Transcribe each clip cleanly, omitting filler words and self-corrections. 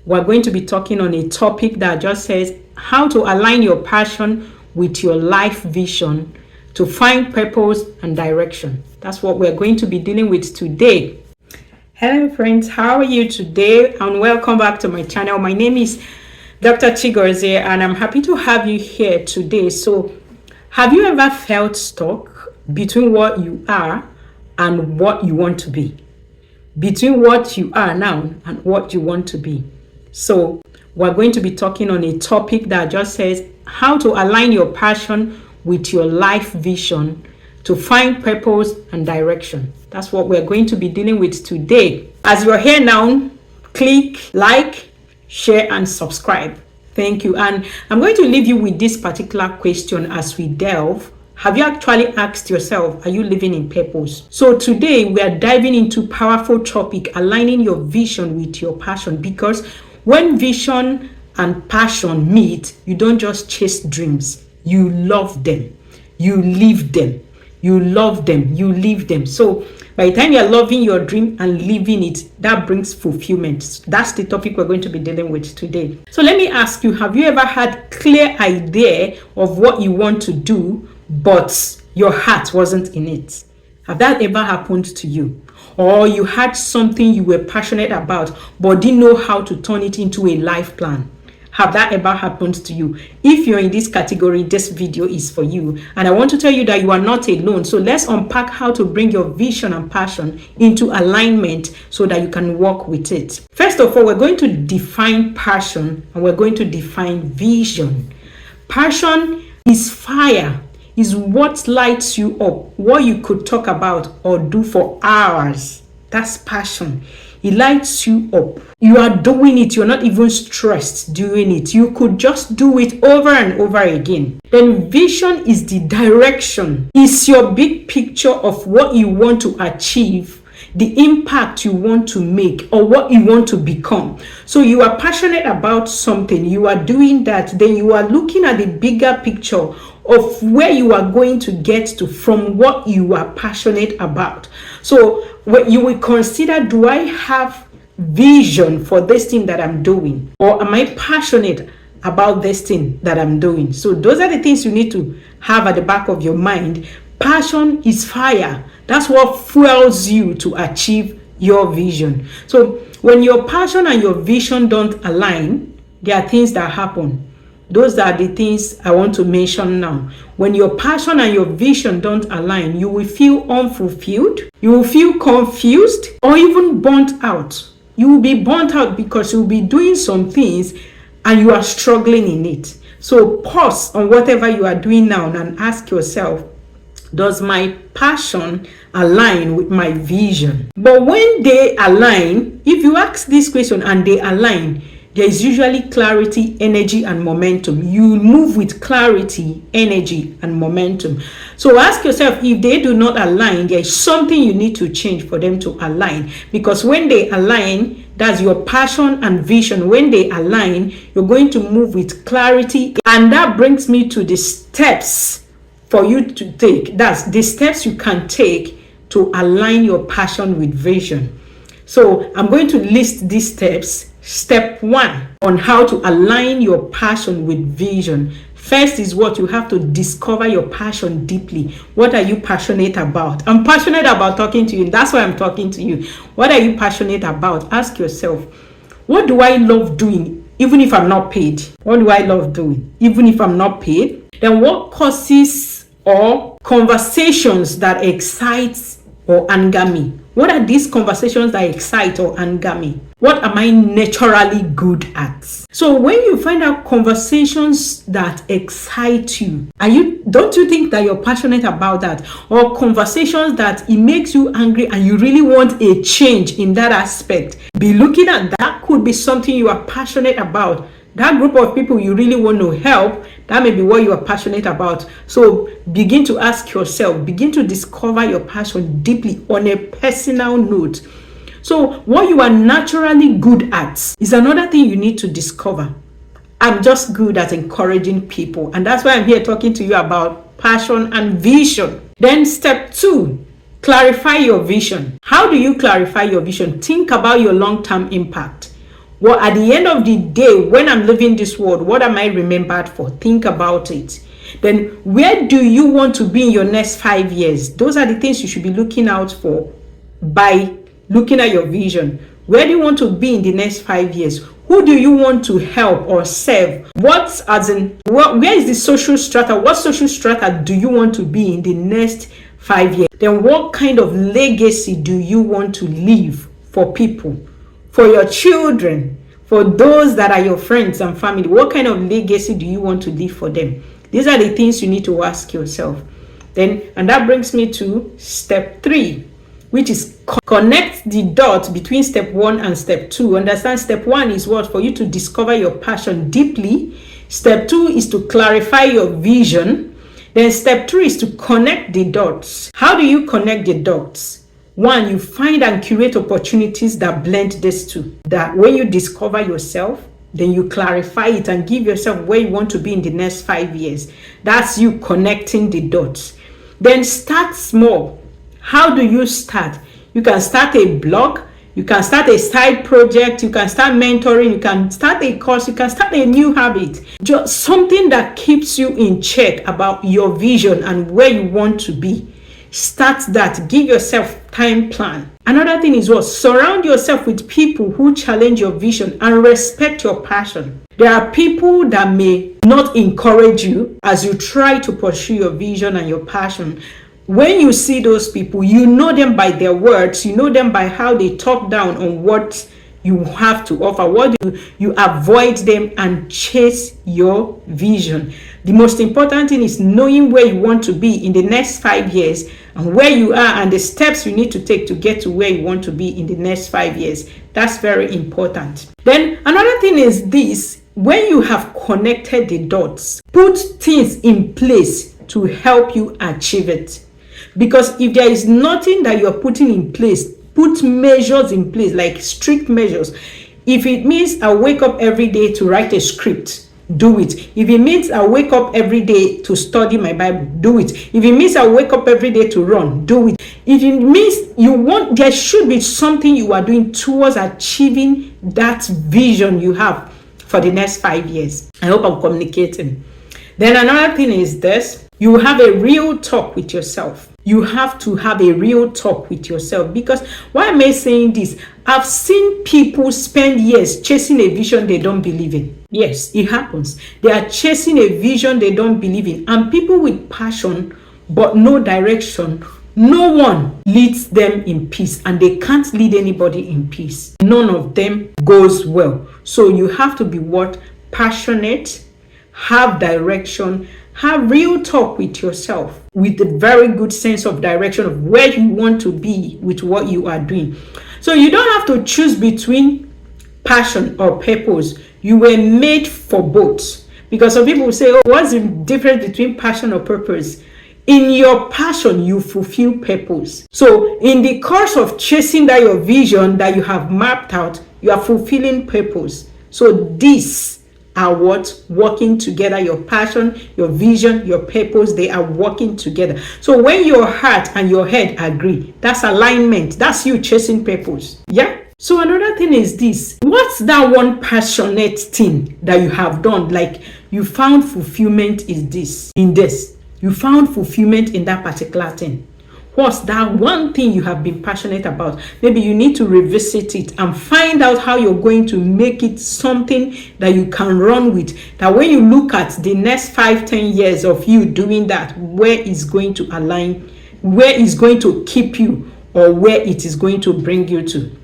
we're going to be talking on a topic that just says how to align your passion with your life vision to find purpose and direction. That's what we're going to be dealing with today. Hello friends, how are you today? And welcome back to my channel. My name is Dr. Chigozie and I'm happy to have you here today. So have you ever felt stuck between what you are and what you want to be? Between what you are now and what you want to be. So we're going to be talking on a topic that just says how to align your passion with your life vision to find purpose and direction. That's what we're going to be dealing with today. As you're here now, click like, share, and subscribe. Thank you. And I'm going to leave you with this particular question as we delve. Have you actually asked yourself, are you living in purpose? So today we are diving into powerful topic, aligning your vision with your passion, because when vision and passion meet, you don't just chase dreams, you love them, you live them, you love them, you live them. So by the time you're loving your dream and living it, that brings fulfillment. That's the topic we're going to be dealing with today. So let me ask you, have you ever had clear idea of what you want to do, but your heart wasn't in it? Have that ever happened to you? Or you had something you were passionate about, but didn't know how to turn it into a life plan? Have that ever happened to you? If you're in this category, this video is for you. And I want to tell you that you are not alone. So let's unpack how to bring your vision and passion into alignment so that you can work with it. First of all, we're going to define passion and we're going to define vision. Passion is fire, is what lights you up, what you could talk about or do for hours. That's passion. It lights you up. You are doing it. You're not even stressed doing it. You could just do it over and over again. Then vision is the direction. It's your big picture of what you want to achieve, the impact you want to make, or what you want to become. So you are passionate about something. You are doing that. Then you are looking at the bigger picture of where you are going to get to from what you are passionate about. So what you will consider, do I have vision for this thing that I'm doing? Or am I passionate about this thing that I'm doing? So those are the things you need to have at the back of your mind. Passion is fire. That's what fuels you to achieve your vision. So when your passion and your vision don't align, there are things that happen. Those are the things I want to mention now. When your passion and your vision don't align, you will feel unfulfilled, you will feel confused, or even burnt out. You will be burnt out because you will be doing some things and you are struggling in it. So pause on whatever you are doing now and ask yourself, does my passion align with my vision? But when they align, if you ask this question and they align, there is usually clarity, energy, and momentum. You move with clarity, energy, and momentum. So ask yourself, if they do not align, there is something you need to change for them to align. Because when they align, that's your passion and vision. When they align, you're going to move with clarity. And that brings me to the steps for you to take. That's the steps you can take to align your passion with vision. So I'm going to list these steps. Step 1 on how to align your passion with vision. First is what you have to discover your passion deeply. What are you passionate about? I'm passionate about talking to you. That's why I'm talking to you. What are you passionate about? Ask yourself, what do I love doing even if I'm not paid? What do I love doing even if I'm not paid? Then what causes or conversations that excite or anger me? What are these conversations that excite or anger me? What am I naturally good at? So when you find out conversations that excite you, don't you think that you're passionate about that? Or conversations that it makes you angry and you really want a change in that aspect? Be looking at that. Could be something you are passionate about. That group of people you really want to help, that may be what you are passionate about. So begin to ask yourself, begin to discover your passion deeply on a personal note. So what you are naturally good at is another thing you need to discover. I'm just good at encouraging people. And that's why I'm here talking to you about passion and vision. Then step 2, clarify your vision. How do you clarify your vision? Think about your long-term impact. Well, at the end of the day, when I'm leaving this world, what am I remembered for? Think about it. Then where do you want to be in your next 5 years? Those are the things you should be looking out for by looking at your vision. Where do you want to be in the next 5 years? Who do you want to help or serve? Where is the social strata? What social strata do you want to be in the next 5 years? Then what kind of legacy do you want to leave for people, for your children, for those that are your friends and family? What kind of legacy do you want to leave for them? These are the things you need to ask yourself. And that brings me to step 3, which is connect the dots between step 1 and step 2. Understand, step 1 is what? For you to discover your passion deeply. Step 2 is to clarify your vision. Then step 3 is to connect the dots. How do you connect the dots? 1, you find and curate opportunities that blend these two. That when you discover yourself, then you clarify it and give yourself where you want to be in the next 5 years. That's you connecting the dots. Then start small. How do you start? You can start a blog, you can start a side project, you can start mentoring, you can start a course, you can start a new habit. Just something that keeps you in check about your vision and where you want to be. Start that. Give yourself time plan. Another thing is what? Surround yourself with people who challenge your vision and respect your passion. There are people that may not encourage you as you try to pursue your vision and your passion. When you see those people, you know them by their words, you know them by how they talk down on what you have to offer. What do you avoid them and chase your vision? The most important thing is knowing where you want to be in the next 5 years and where you are and the steps you need to take to get to where you want to be in the next 5 years. That's very important. Then another thing is this: when you have connected the dots, put things in place to help you achieve it. Because if there is nothing that you're putting in place, put measures in place, like strict measures. If it means I wake up every day to write a script, do it. If it means I wake up every day to study my Bible, do it. If it means I wake up every day to run, do it. If it means there should be something you are doing towards achieving that vision you have for the next 5 years. I hope I'm communicating. Then another thing is this: you have a real talk with yourself. You have to have a real talk with yourself. Because why am I saying this? I've seen people spend years chasing a vision they don't believe in. Yes, it happens. They are chasing a vision they don't believe in. And people with passion but no direction, no one leads them in peace, and they can't lead anybody in peace. None of them goes well. So you have to be what? Passionate, have direction, have real talk with yourself with a very good sense of direction of where you want to be with what you are doing. So you don't have to choose between passion or purpose. You were made for both. Because some people say, oh, what's the difference between passion or purpose? In your passion, you fulfill purpose. So in the course of chasing that your vision that you have mapped out, you are fulfilling purpose. So these are what? Working together. Your passion, your vision, your purpose, they are working together. So when your heart and your head agree, that's alignment. That's you chasing purpose. Yeah. So another thing is this: what's that one passionate thing that you have done? Like you found fulfillment in this. You found fulfillment in that particular thing. What's that one thing you have been passionate about? Maybe you need to revisit it and find out how you're going to make it something that you can run with. That when you look at the next 5-10 years of you doing that, where is going to align, where is going to keep you, or where it is going to bring you to.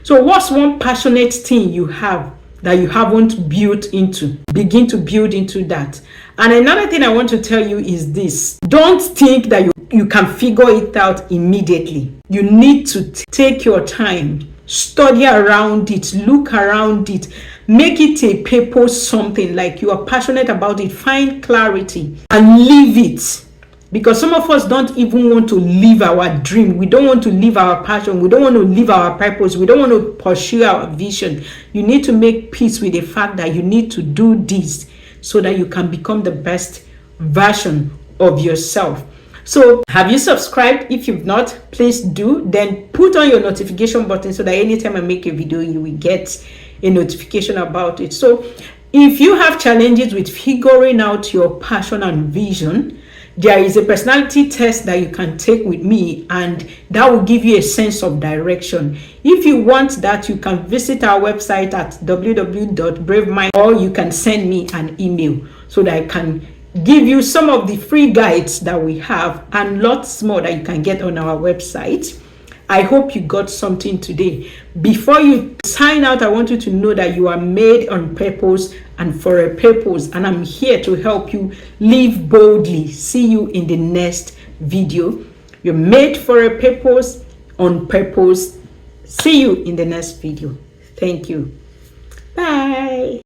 So what's one passionate thing you have that you haven't built into? Begin to build into that. And another thing I want to tell you is this: don't think that you can figure it out immediately. You need to take your time, study around it, look around it, make it a purpose, something like you are passionate about it, find clarity and live it. Because some of us don't even want to live our dream. We don't want to live our passion. We don't want to live our purpose. We don't want to pursue our vision. You need to make peace with the fact that you need to do this so that you can become the best version of yourself. So have you subscribed? If you've not, please do. Then put on your notification button so that anytime I make a video, you will get a notification about it. So if you have challenges with figuring out your passion and vision, there is a personality test that you can take with me, and that will give you a sense of direction. If you want that, you can visit our website at www.bravemind, or you can send me an email so that I can give you some of the free guides that we have and lots more that you can get on our website. I hope you got something today. Before you sign out, I want you to know that you are made on purpose and for a purpose, and I'm here to help you live boldly. See you in the next video. You're made for a purpose, on purpose. See you in the next video. Thank you. Bye.